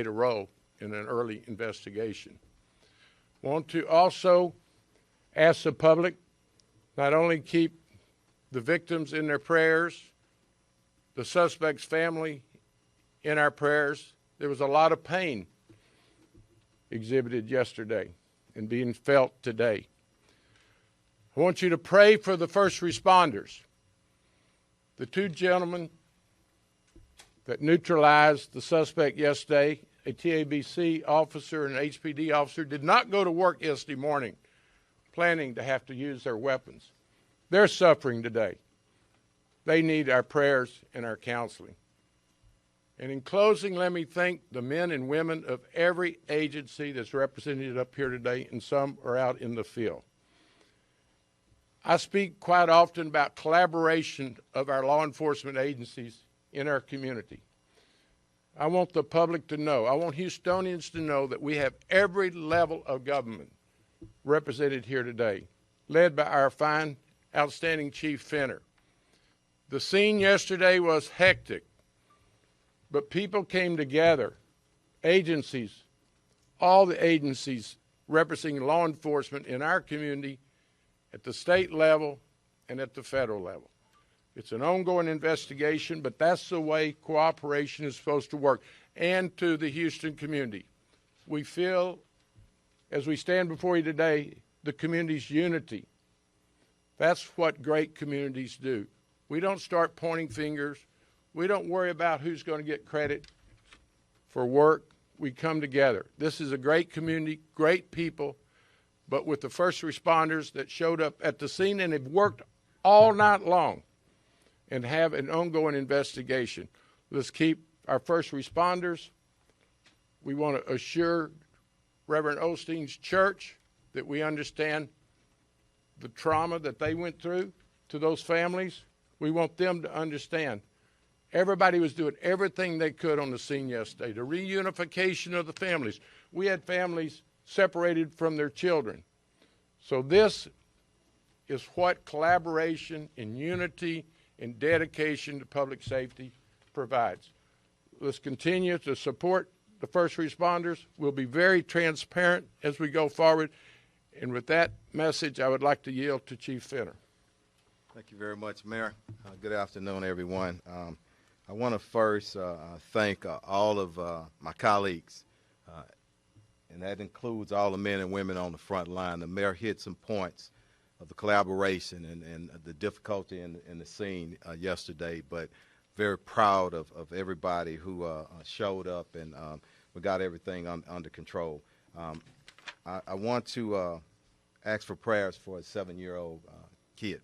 a role in an early investigation. Want to also ask the public not only keep the victims in their prayers, the suspect's family in our prayers. There was a lot of pain exhibited yesterday and being felt today. I want you to pray for the first responders. The two gentlemen that neutralized the suspect yesterday, a TABC officer and an HPD officer, did not go to work yesterday morning planning to have to use their weapons. They're suffering today. They need our prayers and our counseling. And in closing, let me thank the men and women of every agency that's represented up here today, and some are out in the field. I speak quite often about collaboration of our law enforcement agencies in our community. I want the public to know, I want Houstonians to know that we have every level of government represented here today, led by our fine, outstanding Chief Fenner. The scene yesterday was hectic, but people came together, agencies, all the agencies representing law enforcement in our community at the state level and at the federal level. It's an ongoing investigation, but that's the way cooperation is supposed to work. And to the Houston community, we feel, as we stand before you today, the community's unity. That's what great communities do. We don't start pointing fingers. We don't worry about who's going to get credit for work. We come together. This is a great community, great people, but with the first responders that showed up at the scene and have worked all night long and have an ongoing investigation. Let's keep our first responders. We want to assure Reverend Osteen's church that we understand the trauma that they went through to those families. We want them to understand everybody was doing everything they could on the scene yesterday, the reunification of the families. We had families separated from their children. So this is what collaboration and unity and dedication to public safety provides. Let's continue to support the first responders. We'll be very transparent as we go forward. And with that message, I would like to yield to Chief Fenner. Thank you very much, Mayor. Good afternoon, everyone. I want to first thank all of my colleagues, and that includes all the men and women on the front line. The mayor hit some points of the collaboration and the difficulty in the scene yesterday, but very proud of everybody who showed up, and we got everything under control. I want to ask for prayers for a 7-year-old kid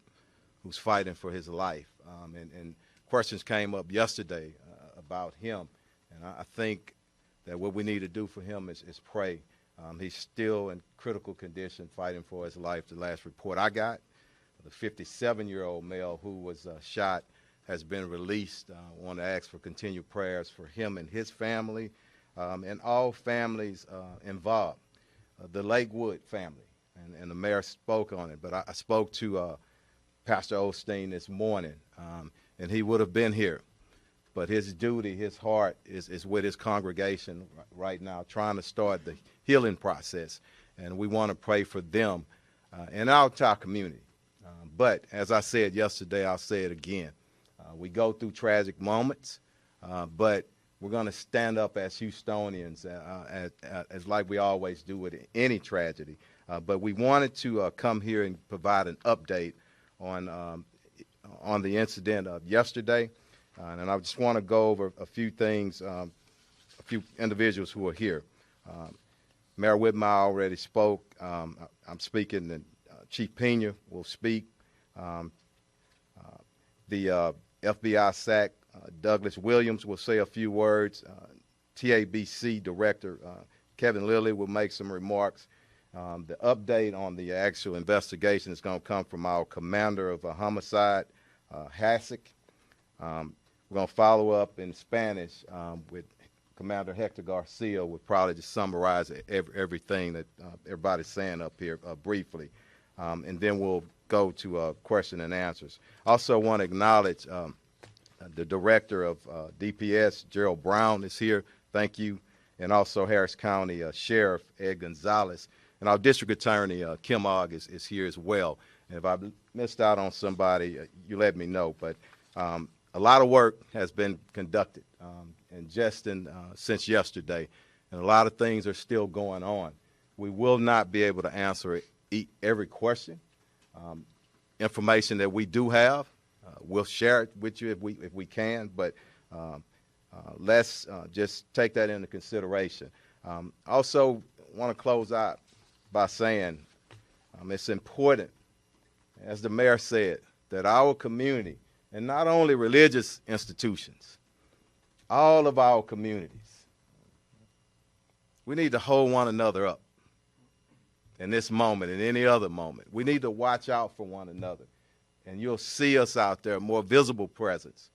who's fighting for his life, and questions came up yesterday about him, and I think that what we need to do for him is pray. He's still in critical condition, fighting for his life. The last report I got, the 57-year-old male who was shot has been released. I want to ask for continued prayers for him and his family, and all families involved. The Lakewood family, and the mayor spoke on it, but I spoke to Pastor Osteen this morning, and he would have been here. But his duty, his heart is with his congregation right now, trying to start the healing process. And we want to pray for them and our entire community. But as I said yesterday, I'll say it again. We go through tragic moments, but we're going to stand up as Houstonians, as like we always do with any tragedy. But we wanted to come here and provide an update on the incident of yesterday. And I just want to go over a few things, a few individuals who are here. Mayor Whitmire already spoke. I'm speaking, and Chief Pena will speak. The FBI SAC, Douglas Williams, will say a few words. TABC Director Kevin Lilly will make some remarks. The update on the actual investigation is going to come from our commander of homicide, Hasek. We're going to follow up in Spanish with Commander Hector Garcia. We'll probably just summarize everything that everybody's saying up here briefly. And then we'll go to question and answers. Also want to acknowledge the director of DPS, Gerald Brown, is here. Thank you. and also Harris County Sheriff Ed Gonzalez, and our District Attorney Kim Ogg is here as well. And if I missed out on somebody, you let me know. But a lot of work has been conducted and just since yesterday, and a lot of things are still going on. We will not be able to answer every question. Information that we do have, we'll share it with you if we can, but let's just take that into consideration. Also, want to close out by saying it's important, as the mayor said, that our community, and not only religious institutions, all of our communities, we need to hold one another up in this moment and any other moment. We need to watch out for one another. And you'll see us out there, more visible presence.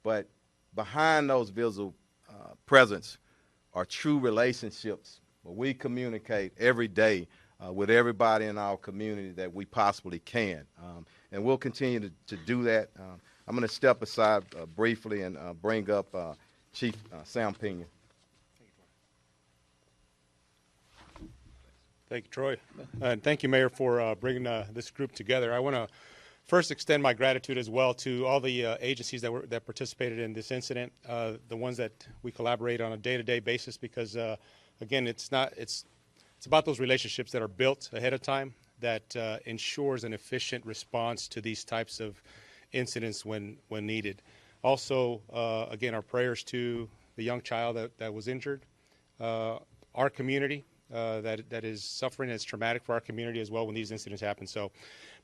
But behind those visible presence are true relationships where we communicate every day with everybody in our community that we possibly can. And we'll continue to do that. I'm going to step aside briefly and bring up Chief Sam Pena. Thank you, Troy. And thank you, Mayor, for bringing this group together. I want to first extend my gratitude as well to all the agencies that participated in this incident, the ones that we collaborate on a day-to-day basis, because, again, it's about those relationships that are built ahead of time that ensures an efficient response to these types of incidents when needed. Also, again, our prayers to the young child that was injured, our community, that is suffering. It's traumatic for our community as well when these incidents happen.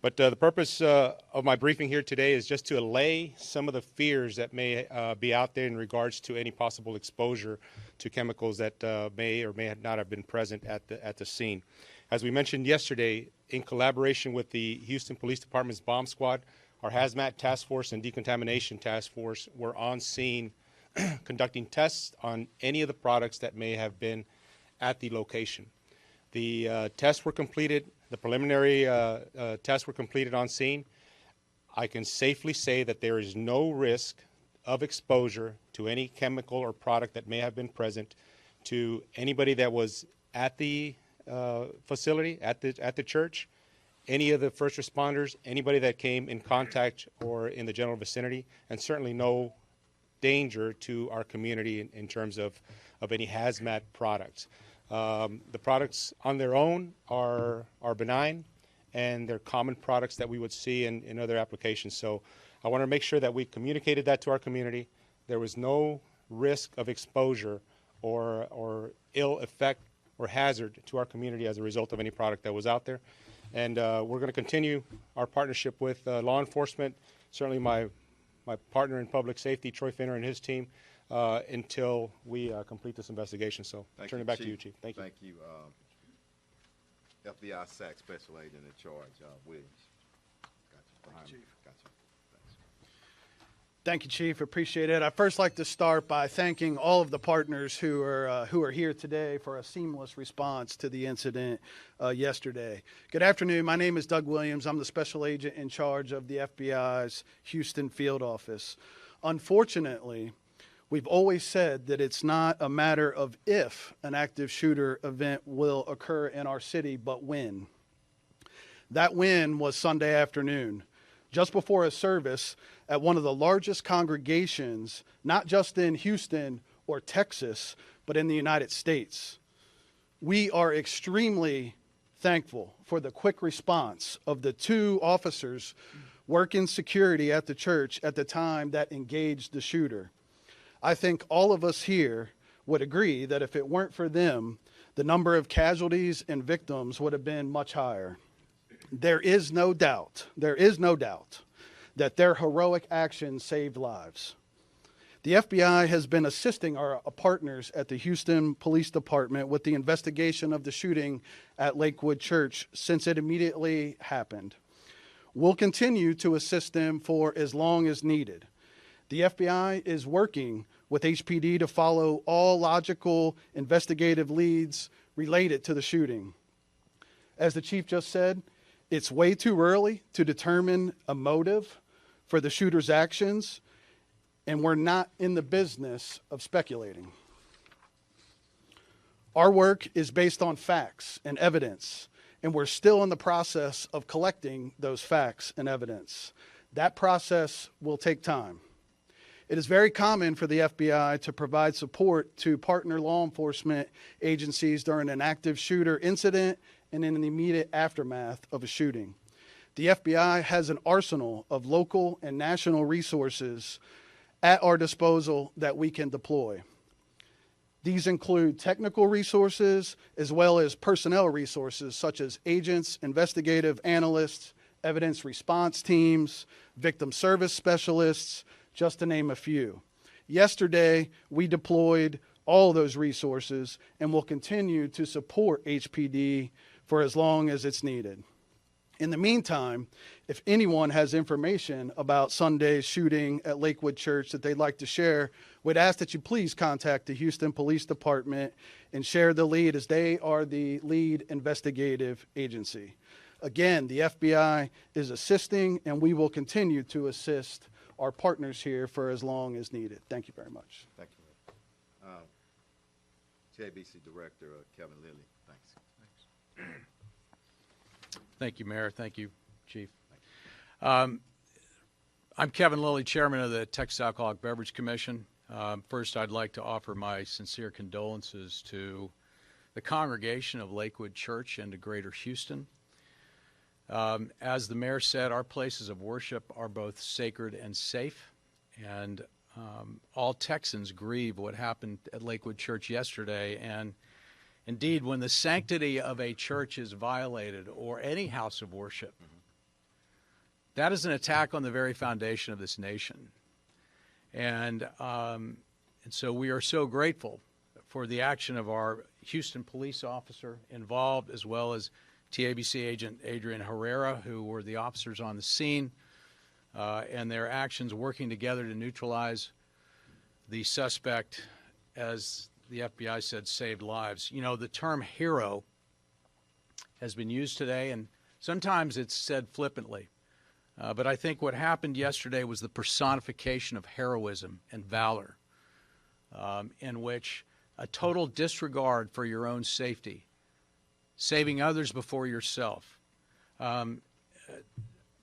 But the purpose of my briefing here today is just to allay some of the fears that may be out there in regards to any possible exposure to chemicals that may or may not have been present at the scene. As we mentioned yesterday, in collaboration with the Houston Police Department's bomb squad, our hazmat task force and decontamination task force were on scene conducting tests on any of the products that may have been at the location. The tests were completed, the preliminary tests were completed on scene. I can safely say that there is no risk of exposure to any chemical or product that may have been present to anybody that was at the facility, at the church, any of the first responders, anybody that came in contact or in the general vicinity, and certainly no danger to our community in terms of any hazmat products. The products on their own are benign, and they're common products that we would see in other applications. So I want to make sure that we communicated that to our community. There was no risk of exposure or ill effect or hazard to our community as a result of any product that was out there. And we're going to continue our partnership with law enforcement, certainly my partner in public safety, Troy Finner, and his team, until we complete this investigation. So turn it back to you, Chief. Thank you. Thank you. FBI SAC Special Agent in charge, Williams. Got you. Got you. Thanks. Thank you, Chief. Appreciate it. I'd first like to start by thanking all of the partners who are here today for a seamless response to the incident yesterday. Good afternoon. My name is Doug Williams. I'm the Special Agent in charge of the FBI's Houston Field Office. Unfortunately, we've always said that it's not a matter of if an active shooter event will occur in our city, but when. That when was Sunday afternoon, just before a service at one of the largest congregations, not just in Houston or Texas, but in the United States. We are extremely thankful for the quick response of the two officers working security at the church at the time that engaged the shooter. I think all of us here would agree that if it weren't for them, the number of casualties and victims would have been much higher. There is no doubt that their heroic actions saved lives. The FBI has been assisting our partners at the Houston Police Department with the investigation of the shooting at Lakewood Church since it immediately happened. We'll continue to assist them for as long as needed. The FBI is working with HPD to follow all logical investigative leads related to the shooting. As the Chief just said, it's way too early to determine a motive for the shooter's actions, and we're not in the business of speculating. Our work is based on facts and evidence, and we're still in the process of collecting those facts and evidence. That process will take time. It is very common for the FBI to provide support to partner law enforcement agencies during an active shooter incident and in the immediate aftermath of a shooting. The FBI has an arsenal of local and national resources at our disposal that we can deploy. These include technical resources as well as personnel resources such as agents, investigative analysts, evidence response teams, victim service specialists, just to name a few. Yesterday, we deployed all those resources and will continue to support HPD for as long as it's needed. In the meantime, if anyone has information about Sunday's shooting at Lakewood Church that they'd like to share, we'd ask that you please contact the Houston Police Department and share the lead, as they are the lead investigative agency. Again, the FBI is assisting, and we will continue to assist our partners here for as long as needed. Thank you very much. Thank you. JBC Director Kevin Lilly. Thanks. Thank you, Mayor. Thank you, Chief. I'm Kevin Lilly, Chairman of the Texas Alcoholic Beverage Commission. First, I'd like to offer my sincere condolences to the congregation of Lakewood Church and to Greater Houston. As the Mayor said, our places of worship are both sacred and safe, and all Texans grieve what happened at Lakewood Church yesterday. And indeed, when the sanctity of a church is violated, or any house of worship, that is an attack on the very foundation of this nation. And so we are so grateful for the action of our Houston police officer involved, as well as TABC agent Adrian Herrera, who were the officers on the scene, and their actions working together to neutralize the suspect, as the FBI said, saved lives. You know, the term hero has been used today, and sometimes it's said flippantly. But I think what happened yesterday was the personification of heroism and valor, in which a total disregard for your own safety, saving others before yourself.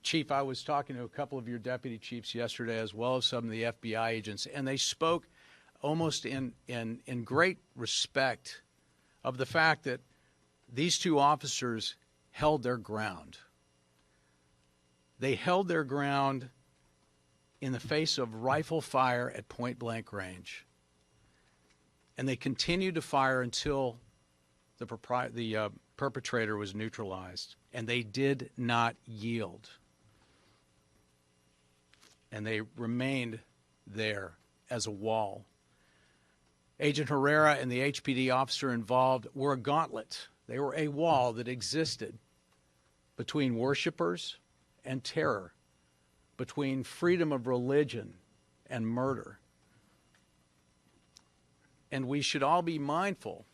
Chief, I was talking to a couple of your deputy chiefs yesterday, as well as some of the FBI agents, and they spoke almost in great respect of the fact that these two officers held their ground. They held their ground in the face of rifle fire at point-blank range. And they continued to fire until the perpetrator was neutralized. And they did not yield. And they remained there as a wall. Agent Herrera and the HPD officer involved were a gauntlet. They were a wall that existed between worshipers and terror, between freedom of religion and murder. And we should all be mindful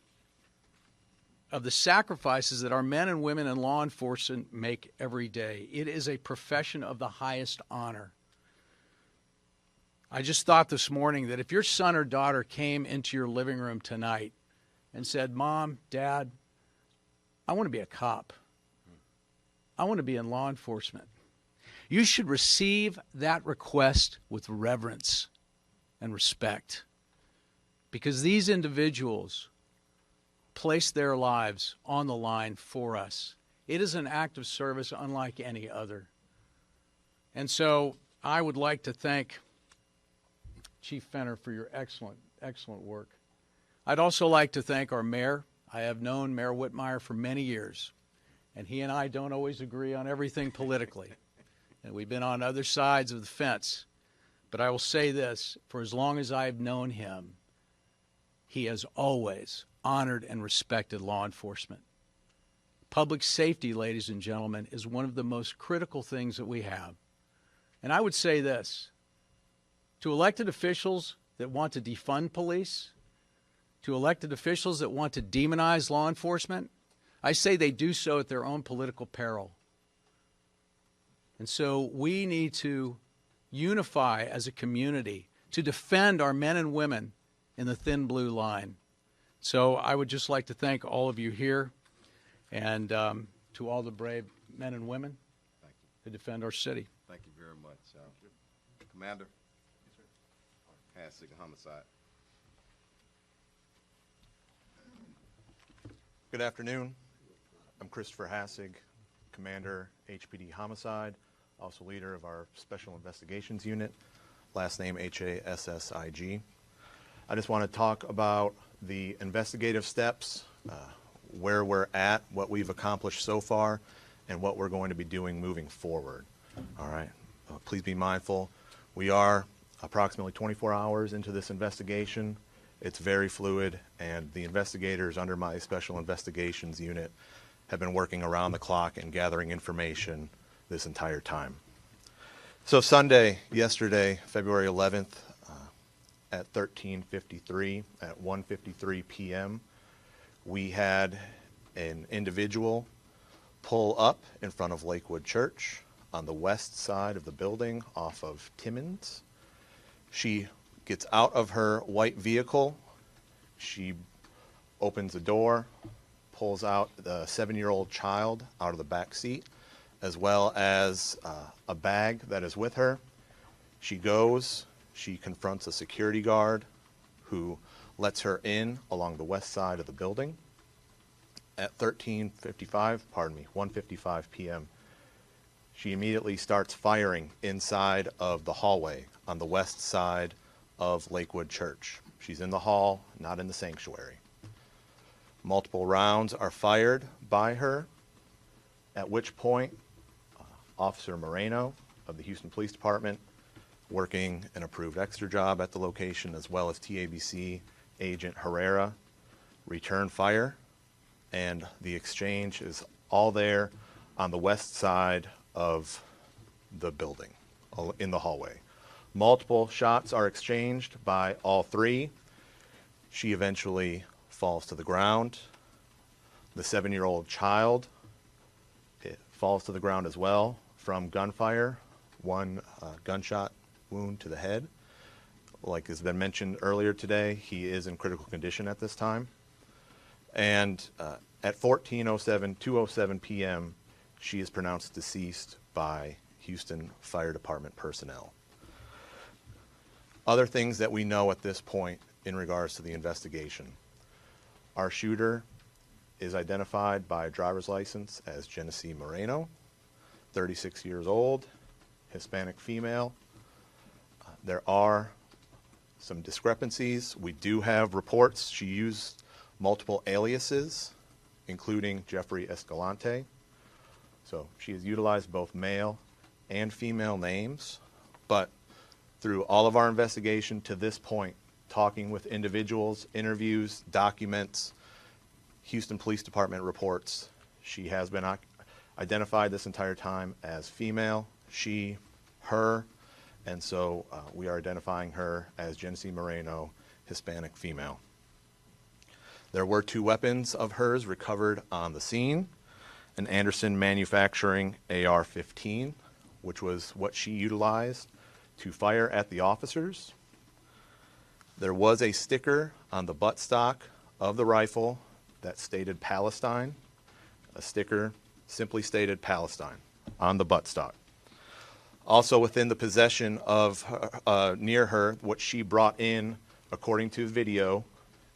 of the sacrifices that our men and women in law enforcement make every day. It is a profession of the highest honor. I just thought this morning that if your son or daughter came into your living room tonight and said, "Mom, Dad, I want to be a cop. I want to be in law enforcement," you should receive that request with reverence and respect, because these individuals place their lives on the line for us. It is an act of service unlike any other. And so I would like to thank Chief Fenner for your excellent, excellent work. I'd also like to thank our mayor. I have known Mayor Whitmire for many years, and he and I don't always agree on everything politically. And we've been on other sides of the fence. But I will say this, for as long as I've known him, he has always honored and respected law enforcement. Public safety, ladies and gentlemen, is one of the most critical things that we have. And I would say this, to elected officials that want to defund police, to elected officials that want to demonize law enforcement, I say they do so at their own political peril. And so we need to unify as a community to defend our men and women in the thin blue line. So I would just like to thank all of you here and to all the brave men and women who defend our city. Thank you very much. Commander? Hasig, homicide. Good afternoon. I'm Christopher Hasig, Commander, HPD Homicide, also leader of our Special Investigations Unit, last name Hassig. I just want to talk about the investigative steps, where we're at, what we've accomplished so far, and what we're going to be doing moving forward. All right. Please be mindful. We are approximately 24 hours into this investigation. It's very fluid, and the investigators under my Special Investigations Unit have been working around the clock and gathering information this entire time. So Sunday, yesterday, February 11th, at 13:53, at 1:53 p.m., we had an individual pull up in front of Lakewood Church on the west side of the building off of Timmins. She gets out of her white vehicle. She opens the door, pulls out the 7-year-old child out of the back seat, as well as a bag that is with her. She goes, she confronts a security guard who lets her in along the west side of the building. At 1:55 p.m., she immediately starts firing inside of the hallway on the west side of Lakewood Church. She's in the hall, not in the sanctuary. Multiple rounds are fired by her, at which point Officer Moreno of the Houston Police Department, working an approved extra job at the location, as well as TABC Agent Herrera, return fire, and the exchange is all there on the west side of the building, in the hallway. Multiple shots are exchanged by all three. She eventually falls to the ground. The 7-year-old child falls to the ground as well from gunfire, one gunshot wound to the head. Like has been mentioned earlier today, he is in critical condition at this time. And at 2:07 p.m., she is pronounced deceased by Houston Fire Department personnel. Other things that we know at this point in regards to the investigation. Our shooter is identified by driver's license as Genesee Moreno, 36 years old, Hispanic female. There are some discrepancies. We do have reports. She used multiple aliases, including Jeffrey Escalante. So she has utilized both male and female names, but through all of our investigation to this point, talking with individuals, interviews, documents, Houston Police Department reports, she has been identified this entire time as female, she, her, and so we are identifying her as Genesee Moreno, Hispanic female. There were 2 weapons of hers recovered on the scene, an Anderson Manufacturing AR-15, which was what she utilized to fire at the officers. There was a sticker on the buttstock of the rifle that stated Palestine. A sticker simply stated Palestine on the buttstock. Also within the possession of her, near her, what she brought in, according to the video,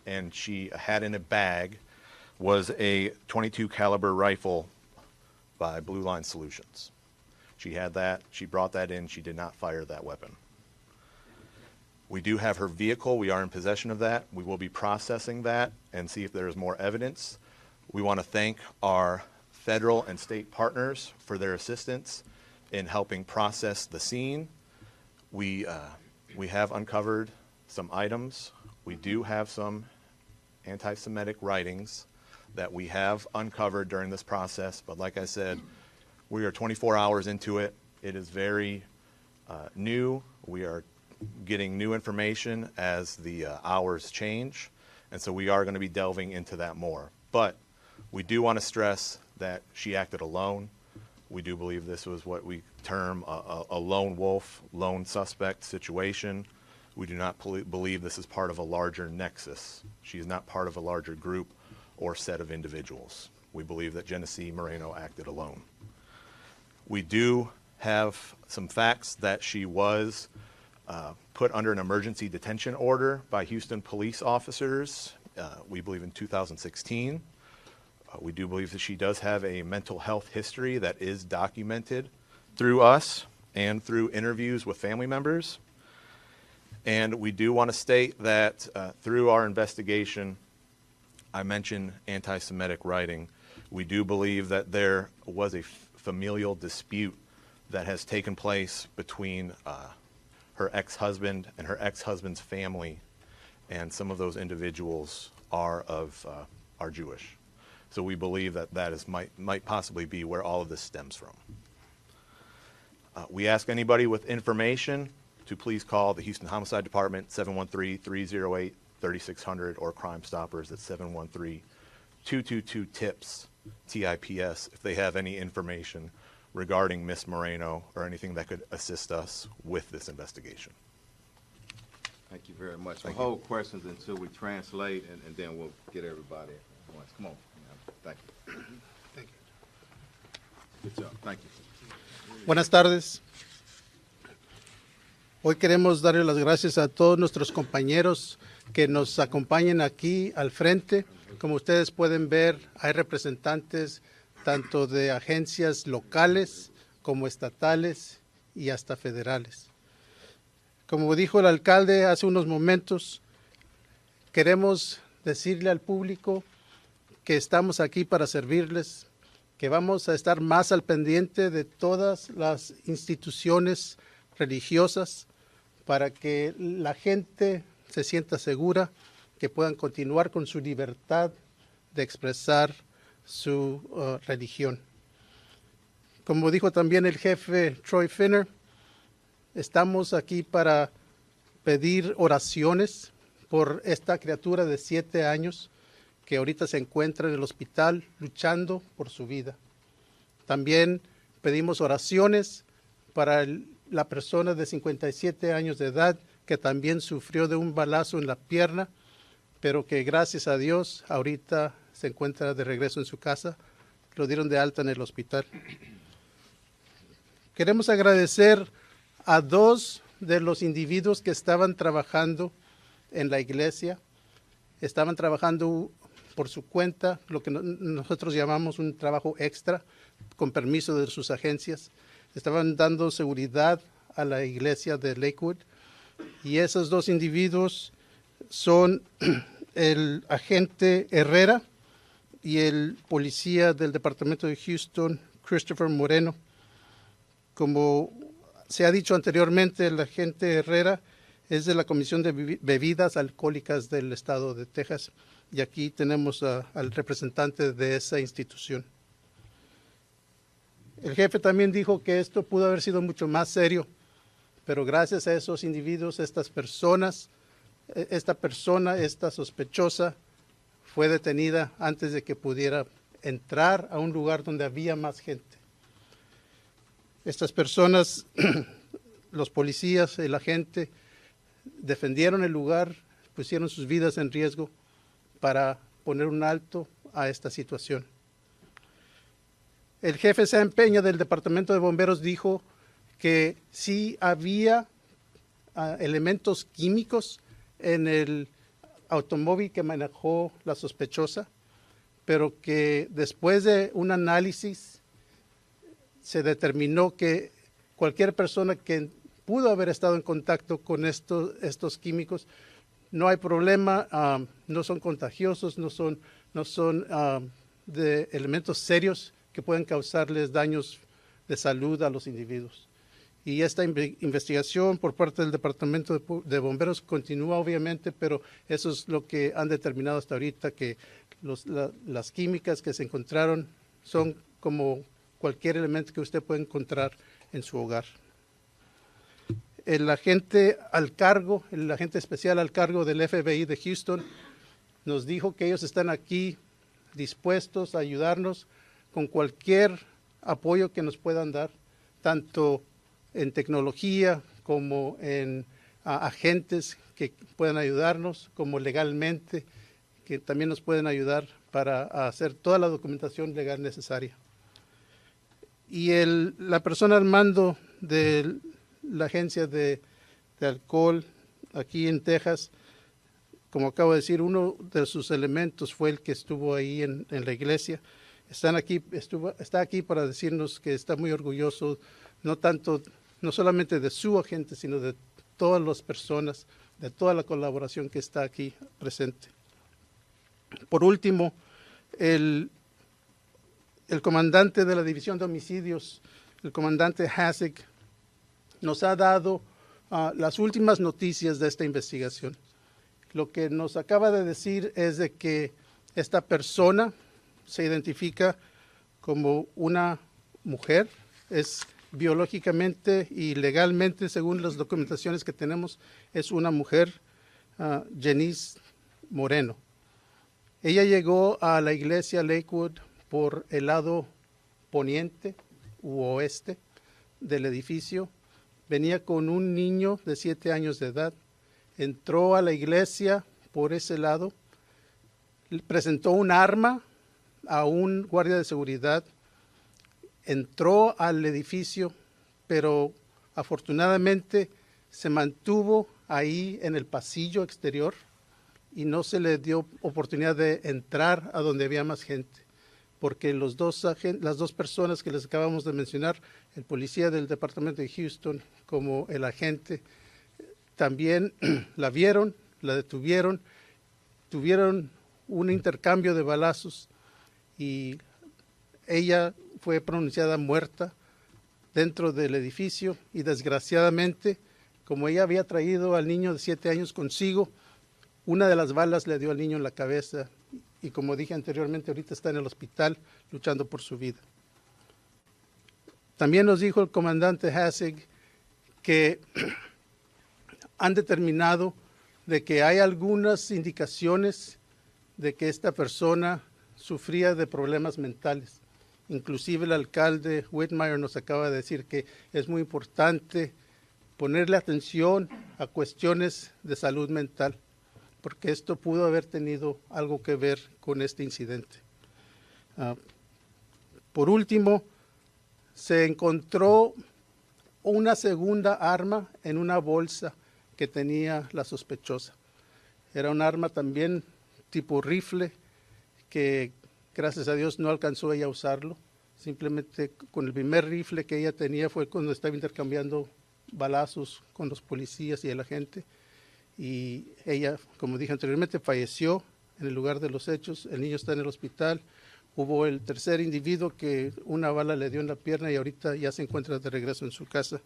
and she had in a bag, was a .22 caliber rifle by Blue Line Solutions. She had that, she brought that in, she did not fire that weapon. We do have her vehicle, we are in possession of that. We will be processing that and see if there is more evidence. We want to thank our federal and state partners for their assistance in helping process the scene. We have uncovered some items. We do have some anti-Semitic writings that we have uncovered during this process, but like I said, we are 24 hours into it. It is very new. We are getting new information as the hours change, and so we are going to be delving into that more. But we do want to stress that she acted alone. We do believe this was what we term a lone wolf, lone suspect situation. We do not believe this is part of a larger nexus. She is not part of a larger group or set of individuals. We believe that Genesee Moreno acted alone. We do have some facts that she was put under an emergency detention order by Houston police officers, we believe in 2016. We do believe that she does have a mental health history that is documented through us and through interviews with family members. And we do want to state that through our investigation, I mentioned anti-Semitic writing. We do believe that there was a familial dispute that has taken place between her ex-husband and her ex-husband's family, and some of those individuals are Jewish. So we believe that might possibly be where all of this stems from. We ask anybody with information to please call the Houston Homicide Department, 713-308-3600, or Crime Stoppers at 713-222-TIPS, TIPS, if they have any information regarding Miss Moreno or anything that could assist us with this investigation. Thank you very much. We'll hold questions until we translate, and then we'll get everybody at once. Come on. Thank you. Thank you. Good job. Thank you. Buenas tardes. Hoy queremos darle las gracias a todos nuestros compañeros que nos acompañan aquí al frente. Como ustedes pueden ver, hay representantes tanto de agencias locales como estatales y hasta federales. Como dijo el alcalde hace unos momentos, queremos decirle al público que estamos aquí para servirles, que vamos a estar más al pendiente de todas las instituciones religiosas para que la gente se sienta segura, que puedan continuar con su libertad de expresar su religión. Como dijo también el jefe Troy Finner, estamos aquí para pedir oraciones por esta criatura de 7 años que ahorita se encuentra en el hospital luchando por su vida. También pedimos oraciones para la persona de 57 años de edad que también sufrió de un balazo en la pierna, pero que gracias a Dios ahorita se encuentra de regreso en su casa. Lo dieron de alta en el hospital. Queremos agradecer a 2 de los individuos que estaban trabajando en la iglesia. Estaban trabajando por su cuenta, lo que nosotros llamamos un trabajo extra, con permiso de sus agencias. Estaban dando seguridad a la iglesia de Lakewood. Y esos 2 individuos son el agente Herrera y el policía del departamento de Houston, Christopher Moreno. Como se ha dicho anteriormente, el agente Herrera es de la Comisión de Bebidas Alcohólicas del estado de Texas, y aquí tenemos al representante de esa institución. El jefe también dijo que esto pudo haber sido mucho más serio, pero gracias a esos individuos, esta sospechosa, fue detenida antes de que pudiera entrar a un lugar donde había más gente. Estas personas, los policías, el agente, defendieron el lugar, pusieron sus vidas en riesgo para poner un alto a esta situación. El jefe Sam Peña del Departamento de Bomberos dijo que sí había elementos químicos en el automóvil que manejó la sospechosa, pero que después de un análisis se determinó que cualquier persona que pudo haber estado en contacto con estos químicos, no hay problema, no son contagiosos, no son de elementos serios que pueden causarles daños de salud a los individuos. Y esta investigación por parte del Departamento de Bomberos continúa, obviamente, pero eso es lo que han determinado hasta ahorita, que las químicas que se encontraron son como cualquier elemento que usted puede encontrar en su hogar. El agente especial al cargo del FBI de Houston nos dijo que ellos están aquí dispuestos a ayudarnos con cualquier apoyo que nos puedan dar, tanto en tecnología como en agentes que puedan ayudarnos, como legalmente, que también nos pueden ayudar para hacer toda la documentación legal necesaria. Y la persona al mando de la agencia de alcohol aquí en Texas, como acabo de decir, uno de sus elementos fue el que estuvo ahí en la iglesia. Está aquí para decirnos que está muy orgulloso, no solamente de su agente, sino de todas las personas, de toda la colaboración que está aquí presente. Por último, el comandante de la División de Homicidios, el comandante Hasek, nos ha dado las últimas noticias de esta investigación. Lo que nos acaba de decir es de que esta persona se identifica como una mujer, es biológicamente y legalmente, según las documentaciones que tenemos, es una mujer, Janice Moreno. Ella llegó a la iglesia Lakewood por el lado poniente u oeste del edificio. Venía con un niño de 7 años de edad. Entró a la iglesia por ese lado, presentó un arma a un guardia de seguridad, entró al edificio, pero afortunadamente se mantuvo ahí en el pasillo exterior y no se le dio oportunidad de entrar a donde había más gente, porque las dos personas que les acabamos de mencionar, el policía del departamento de Houston como el agente, también la vieron, la detuvieron, tuvieron un intercambio de balazos y ella fue pronunciada muerta dentro del edificio y desgraciadamente, como ella había traído al niño de 7 años consigo, una de las balas le dio al niño en la cabeza y como dije anteriormente, ahorita está en el hospital luchando por su vida. También nos dijo el comandante Hasek que han determinado de que hay algunas indicaciones de que esta persona sufría de problemas mentales. Inclusive el alcalde Whitmire nos acaba de decir que es muy importante ponerle atención a cuestiones de salud mental, porque esto pudo haber tenido algo que ver con este incidente. Por último, se encontró una segunda arma en una bolsa que tenía la sospechosa. Era un arma también tipo rifle que gracias a Dios no alcanzó ella a usarlo. Simplemente con el primer rifle que ella tenía fue cuando estaba intercambiando balazos con los policías y el agente. Y ella, como dije anteriormente, falleció en el lugar de los hechos. El niño está en el hospital. Hubo el tercer individuo que una bala le dio en la pierna y ahorita ya se encuentra de regreso en su casa.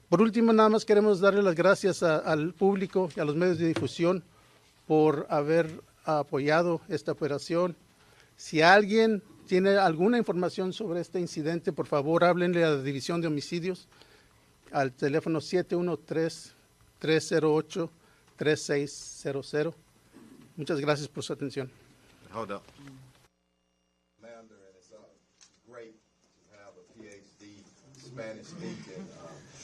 Por último, nada más queremos darle las gracias al público y a los medios de difusión por haber apoyado esta operación. Si alguien tiene alguna información sobre este incidente, por favor, háblenle a la División de Homicidios al teléfono 713-308-3600. Muchas gracias por su atención. Hold up. Commander, and it's great to have a PhD Spanish-speaking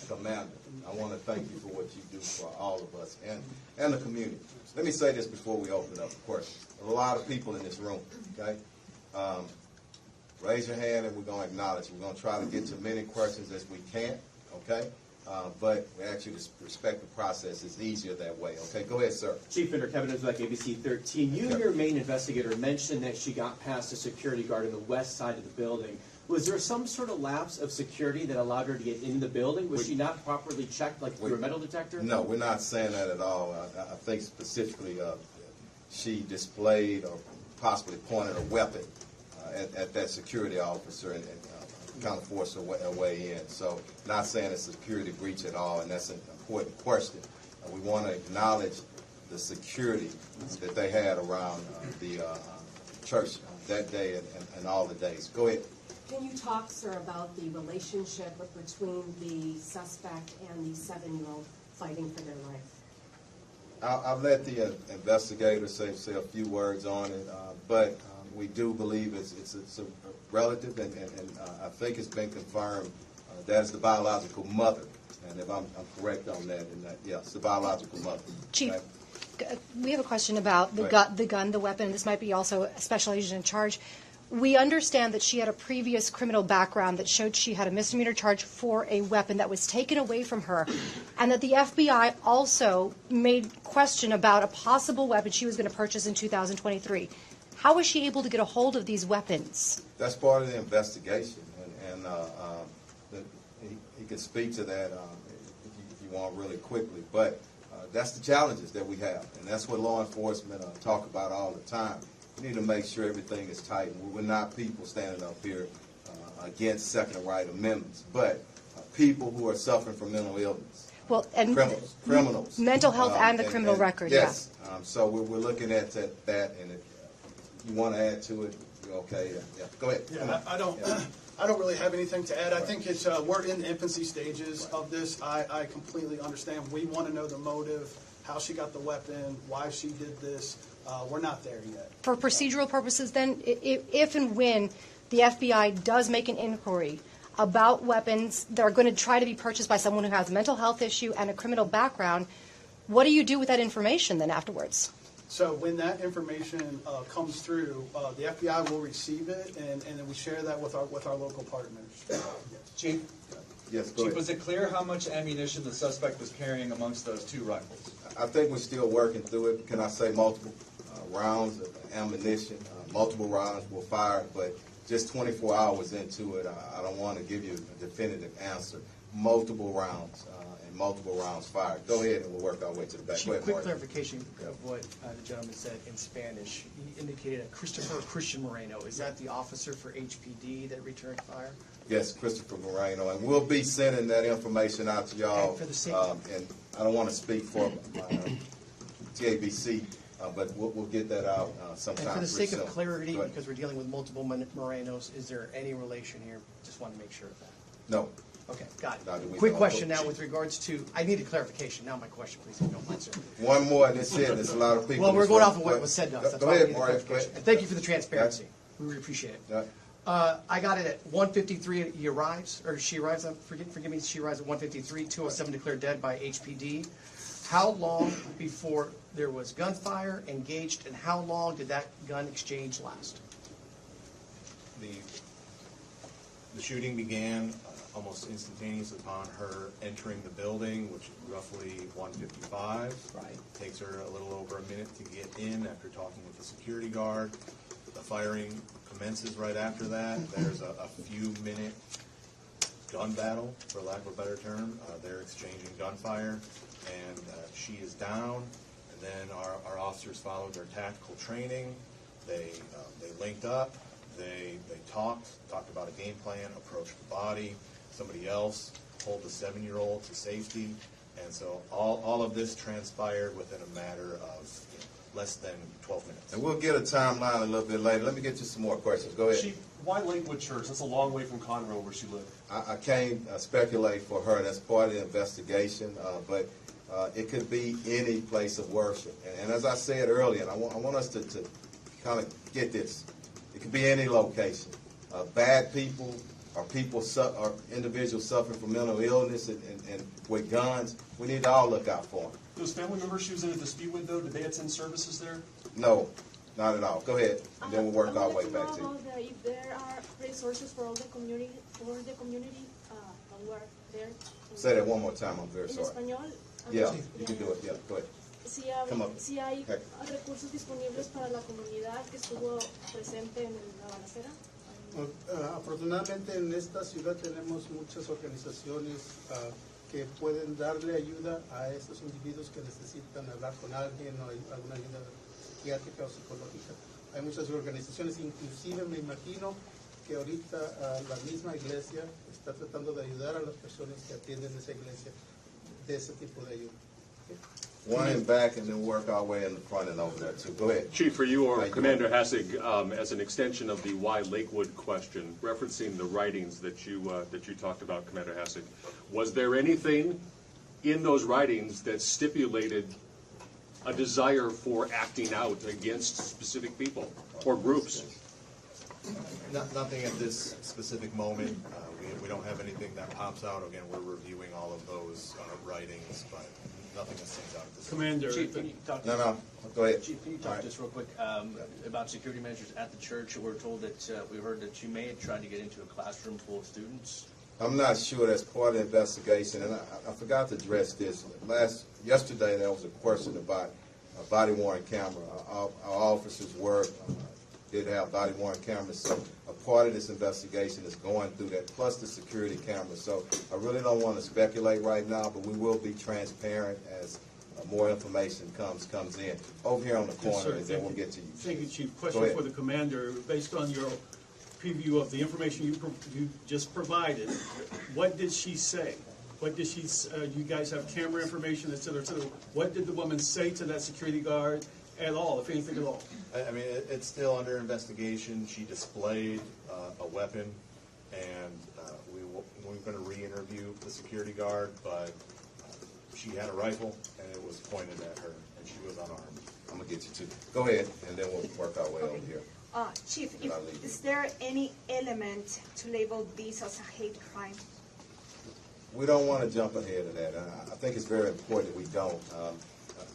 commander. I want to thank you for what you do for all of us and the community. Let me say this before we open up. Of course, there are a lot of people in this room, okay? Raise your hand and we're going to acknowledge. We're going to try to get to many questions as we can, okay? But we ask you to respect the process. It's easier that way, okay? Go ahead, sir. Chief Vendor Kevin Ozbek, ABC 13. You and your main investigator mentioned that she got past a security guard on the west side of the building. Was there some sort of lapse of security that allowed her to get in the building? Was she not properly checked, like through a metal detector? No, we're not saying that at all. I think specifically she displayed or possibly pointed a weapon at that security officer and kind of forced her way in. So not saying it's a security breach at all, and that's an important question. We want to acknowledge the security that they had around the church that day and all the days. Go ahead. Can you talk, sir, about the relationship between the suspect and the 7-year-old fighting for their life? I'll let the investigator say a few words on it, but we do believe it's a relative, and I think it's been confirmed that is the biological mother And if I'm correct on that, and that, yeah, it's the biological mother. Chief, Okay? we have a question about the Right. gun, the weapon. This might be also a special agent in charge. We understand that she had a previous criminal background that showed she had a misdemeanor charge for a weapon that was taken away from her, and that the FBI also made question about a possible weapon she was going to purchase in 2023. How was she able to get a hold of these weapons? That's part of the investigation, and he can speak to that if you want really quickly. But that's the challenges that we have, and that's what law enforcement talk about all the time. We need to make sure everything is tight. We're not people standing up here against Second and Right Amendments, but people who are suffering from mental illness. Well, and criminals. mental health and the criminal record, yes. So we're looking at that, and if you want to add to it, okay. Yeah. Go ahead. Yeah, I don't really have anything to add. I think it's we're in the infancy stages of this. I completely understand. We want to know the motive, how she got the weapon, why she did this. We're not there yet. For procedural purposes, then, if and when the FBI does make an inquiry about weapons that are going to try to be purchased by someone who has a mental health issue and a criminal background, what do you do with that information then afterwards? So when that information comes through, the FBI will receive it, and then we share that with our local partners. Chief? Yes, go Chief, ahead. was it clear how much ammunition the suspect was carrying amongst those two rifles? I think we're still working through it. Can I say multiple rounds of ammunition? Multiple rounds were fired, but just 24 hours into it, I don't want to give you a definitive answer. Multiple rounds and multiple rounds fired. Go ahead, and we'll work our way to the back. Go ahead, Quick Marty. clarification of what the gentleman said in Spanish. He indicated a Christian Moreno. Is that the officer for HPD that returned fire? Yes, Christopher Moreno, and we'll be sending that information out to y'all. And for the sake and I don't want to speak for TABC, but we'll get that out sometime. And for the pretty sake of soon. clarity, Go ahead. because we're dealing with multiple Morenos, is there any relation here? Just want to make sure of that. No. Okay, got No, do it. we Quick know? question now with regards to, I need a clarification. Now my question, please, if you don't mind, sir. One more, and that's it. There's a lot of people. Well, we're that's going right. off of what was said to us. That's Go why we ahead, need the Marty. clarification. Go And thank you for the transparency. We really appreciate it. ahead. I got it at 1:53. He arrives, or she arrives. Forgive me. She arrives at 1:53. 207 declared dead by HPD. How long before there was gunfire engaged, and how long did that gun exchange last? The shooting began almost instantaneous upon her entering the building, which is roughly 1:55. Right. Takes her a little over a minute to get in after talking with the security guard. The firing commences right after that. There's a few minute gun battle, for lack of a better term. They're exchanging gunfire, and she is down. And then our officers followed their tactical training. They linked up. They talked about a game plan, approached the body. Somebody else pulled the 7-year-old to safety. And so all of this transpired within a matter of less than 12 minutes. And we'll get a timeline a little bit later. Let me get you some more questions. Go ahead. Why Lakewood Church? That's a long way from Conroe where she lived. I can't speculate for her. That's part of the investigation. But it could be any place of worship. And as I said earlier, and I want us to kind of get this. It could be any location. Bad people or or individuals suffering from mental illness and with guns. We need to all look out for them. Those family members she was in a dispute with, though, did they attend services there? No, not at all. Go ahead, and then we'll work our way back to you. If there are resources for all the community, who are there. Say that one more time. I'm very sorry. En español. Yeah, you can do it. Yeah, go ahead. Si hay recursos disponibles para la comunidad que estuvo presente en la balacera. Afortunadamente en esta ciudad tenemos muchas organizaciones que pueden darle ayuda a estos individuos que necesitan hablar con alguien o alguna ayuda psiquiátrica o psicológica. Hay muchas organizaciones, inclusive me imagino que ahorita la misma iglesia está tratando de ayudar a las personas que atienden esa iglesia de ese tipo de ayuda. One in back, and then work our way in the front and over there too. Go ahead. Chief, for you or Commander Hassig, as an extension of the why Lakewood question, referencing the writings that you talked about, Commander Hassig, was there anything in those writings that stipulated a desire for acting out against specific people or groups? Nothing at this specific moment. We don't have anything that pops out. Again, we're reviewing all of those writings, but nothing that stands out at this Commander, Chief, can you talk to No, go ahead. Chief, can you talk to us real quick about security measures at the church? We're told that we heard that you may have tried to get into a classroom full of students. I'm not sure that's part of the investigation, and I forgot to address this. Yesterday, there was a question about a body-worn camera. Our officers did have body-worn cameras, so a part of this investigation is going through that, plus the security cameras. So I really don't want to speculate right now, but we will be transparent as more information comes in. Over here on the corner, and then we'll get to you. Thank you, Chief. Question for the commander. Based on your preview of the information you just provided, what did she say? What did she? You guys have camera information, et cetera, et cetera. What did the woman say to that security guard at all, if anything at all? I mean, it's still under investigation. She displayed a weapon, and we're going to re-interview the security guard, but she had a rifle, and it was pointed at her, and she was unarmed. I'm going to get you to. Go ahead, and then we'll work our way over here. Chief, is there any element to label this as a hate crime? We don't want to jump ahead of that. I think it's very important that we don't.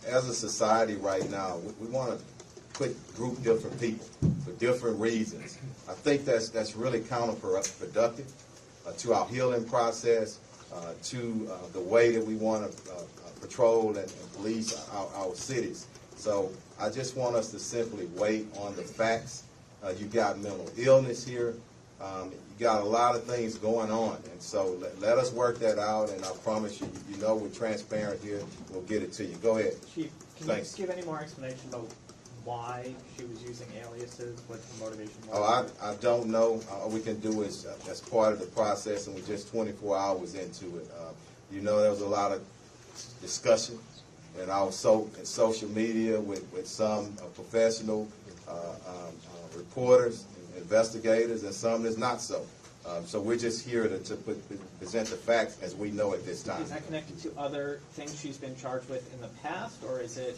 As a society right now, we want to group different people for different reasons. I think that's really counterproductive to our healing process, to the way that we want to patrol and police our cities. So I just want us to simply wait on the facts. You got mental illness here. You got a lot of things going on, and so let us work that out. And I promise you, we're transparent here. We'll get it to you. Go ahead. Chief, can Thanks. you give any more explanation about why she was using aliases? What the motivation was? I don't know. All we can do is that's part of the process, and we're just 24 hours into it. There was a lot of discussion, and also in social media with some professional reporters, investigators, and some that's not so. So we're just here to present the facts as we know at this time. Is that connected to other things she's been charged with in the past, or is it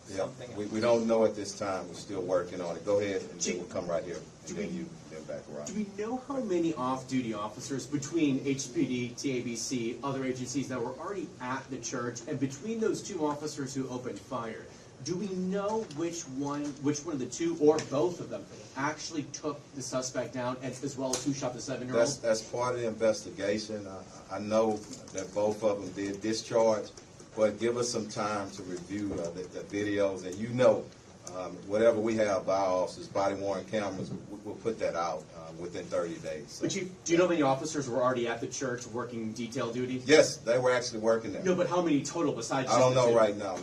something else? We don't know at this time. We're still working on it. Go ahead, and then we'll come right here, and then back around. Do we know how many off-duty officers between HPD, TABC, other agencies that were already at the church, and between those two officers who opened fire, do we know which one of the two, or both of them, actually took the suspect down, as well as who shot the 7-year-old? That's part of the investigation. I know that both of them did discharge, but give us some time to review the videos, and whatever we have by our officers, body-worn cameras, we'll put that out within 30 days. So. But do you know how many officers were already at the church working detail duty? Yes, they were actually working there. No, but how many total besides? I don't know right now.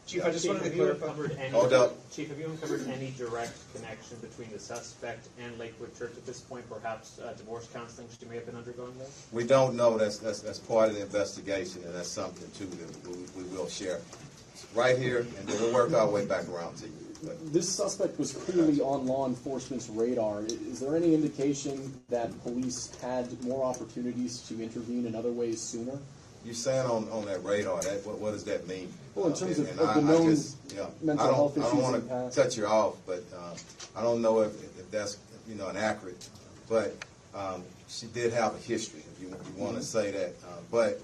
Chief, I just wanted to clarify. Chief, have you uncovered any direct connection between the suspect and Lakewood Church at this point? Perhaps divorce counseling she may have been undergoing there? We don't know. That's part of the investigation, and that's something too that we will share right here, and then we'll work our way back around to you. This suspect was clearly on law enforcement's radar. Is there any indication that police had more opportunities to intervene in other ways sooner? You're saying on that radar, what does that mean? Well, in terms of the known mental health issues I don't want to cut you off, but I don't know if that's inaccurate. But she did have a history, if you want to say that. But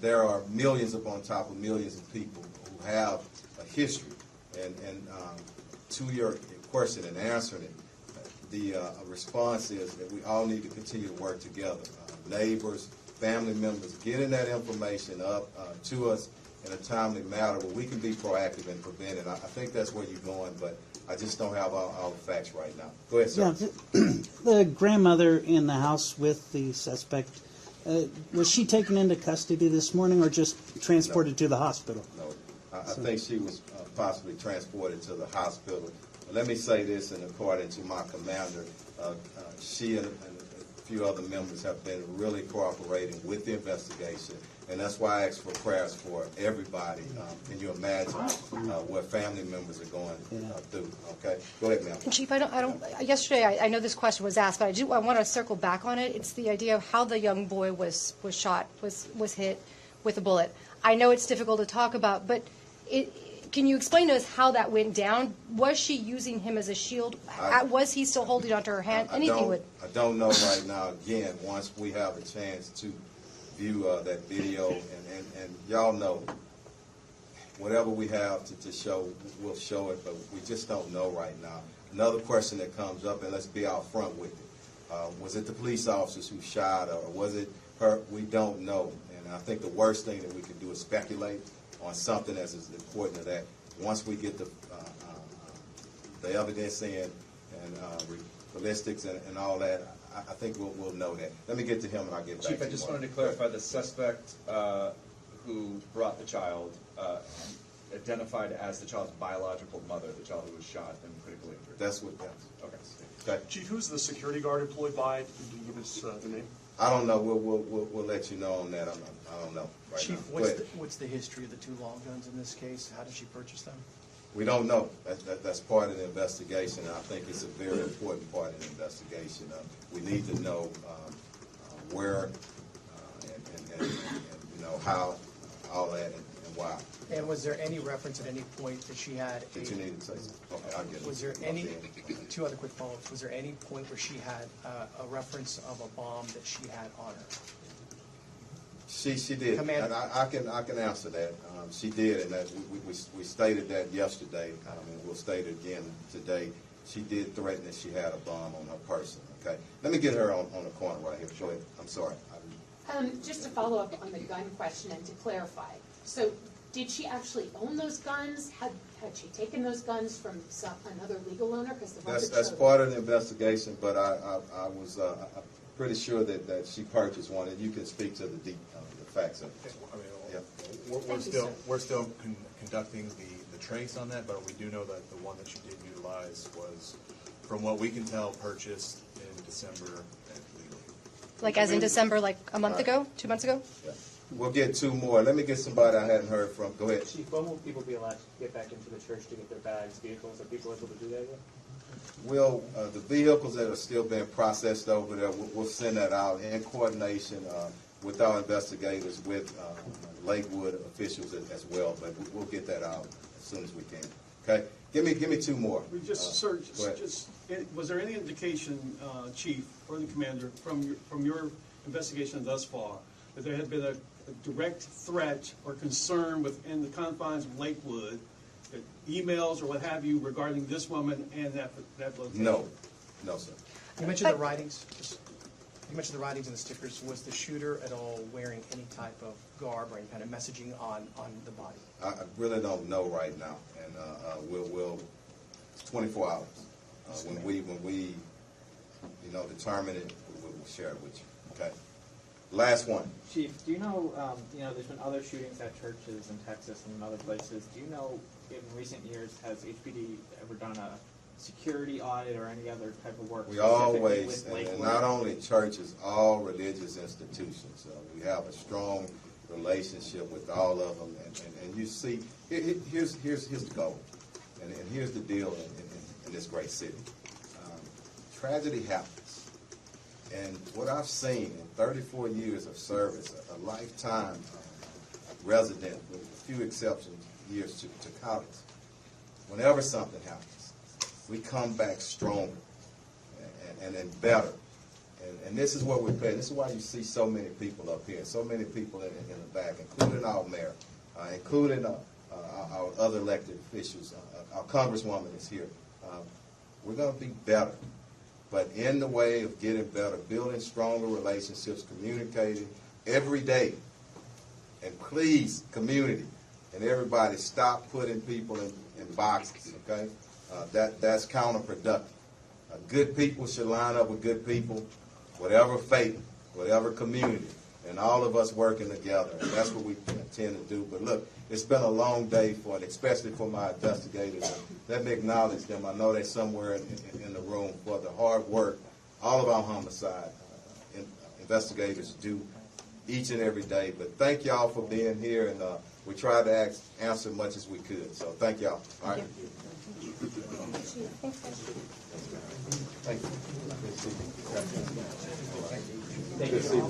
there are millions upon top of millions of people who have a history. And to your question and answering it, the response is that we all need to continue to work together. Neighbors, family members, getting that information up to us in a timely manner where we can be proactive and prevent it. I think that's where you're going, but I just don't have all the facts right now. Go ahead, sir. Yeah, the grandmother in the house with the suspect, was she taken into custody this morning or just transported to the hospital? No, I think she was possibly transported to the hospital. Let me say this, and according to my commander, she and a few other members have been really cooperating with the investigation, and that's why I asked for prayers for everybody. Can you imagine what family members are going through? Okay, go ahead, ma'am. Chief, yesterday I know this question was asked, but I want to circle back on it. It's the idea of how the young boy was shot, was hit with a bullet. I know it's difficult to talk about, but can you explain to us how that went down? Was she using him as a shield? Was he still holding onto her hand? I don't know right now. Again, once we have a chance to view that video, and y'all know, whatever we have to show, we'll show it, but we just don't know right now. Another question that comes up, and let's be out front with it. Was it the police officers who shot her, or was it her? We don't know. And I think the worst thing that we can do is speculate on something as important as that. Once we get the evidence in and ballistics and all that, I think we'll know that. Let me get to him and I'll get back to you. Chief, I just wanted to clarify, the suspect who brought the child identified as the child's biological mother, the child who was shot and critically injured. That's what. Okay. Chief, who's the security guard employed by? Can you give us the name? I don't know. We'll let you know on that. I don't know. Right Chief, now. what's the history of the two long guns in this case? How did she purchase them? We don't know. That's part of the investigation. I think it's a very important part of the investigation. We need to know where and you know how, all that, and why. And was there any reference at any point that she had Did you need to say something? Okay, I'll get it. Was there any, two other quick follow-ups, was there any point where she had a reference of a bomb that she had on her? She did, and I can answer that. She did, and that we stated that yesterday, and we'll state it again today. She did threaten that she had a bomb on her person. Okay, let me get her on the corner right here. Go ahead. I'm sorry. Just to follow up on the gun question and to clarify, so did she actually own those guns? Had she taken those guns from another legal owner? Because that's part of the investigation, but I was pretty sure that she purchased one, and you can speak to the facts of it. We're still conducting the trace on that, but we do know that the one that she did utilize was, from what we can tell, purchased in December and legally. Like as in December, like a month ago, 2 months ago? Yeah. We'll get two more. Let me get somebody I hadn't heard from. Go ahead. Chief, when will people be allowed to get back into the church to get their bags, vehicles? Are people able to do that yet? Well, the vehicles that are still being processed over there, we'll send that out in coordination with our investigators, with Lakewood officials as well. But we'll get that out as soon as we can. Okay, give me two more. We just was there any indication, Chief or the Commander, from your investigation thus far, that there had been a direct threat or concern within the confines of Lakewood, emails or what have you regarding this woman and that location? No, sir. You mentioned the writings. You mentioned the writings and the stickers. Was the shooter at all wearing any type of garb or any kind of messaging on the body? I really don't know right now, and we'll it's 24 hours. When we determine it, we'll share it with you. Okay. Last one. Chief, do you know, there's been other shootings at churches in Texas and in other places. Do you know, in recent years, has HPD ever done a security audit or any other type of work? We always, and not only churches, all religious institutions. We have a strong relationship with all of them. And you see, here's the goal, and here's the deal in this great city. Tragedy happens. And what I've seen in 34 years of service, a lifetime resident, with a few exceptions, years to college, whenever something happens, we come back stronger and better. And this is what we're paying. This is why you see so many people up here, so many people in the back, including our mayor, including our other elected officials. Our congresswoman is here. We're going to be better. But in the way of getting better, building stronger relationships, communicating every day. And please, community and everybody, stop putting people in boxes, okay? That's counterproductive. Good people should line up with good people, whatever faith, whatever community, and all of us working together. And that's what we intend to do. But look, it's been a long day especially for my investigators. Let me acknowledge them. I know they're somewhere in the room for the hard work all of our homicide investigators do each and every day. But thank y'all for being here, and we tried to answer as much as we could. So thank y'all. All right. Thank you. Good to see you.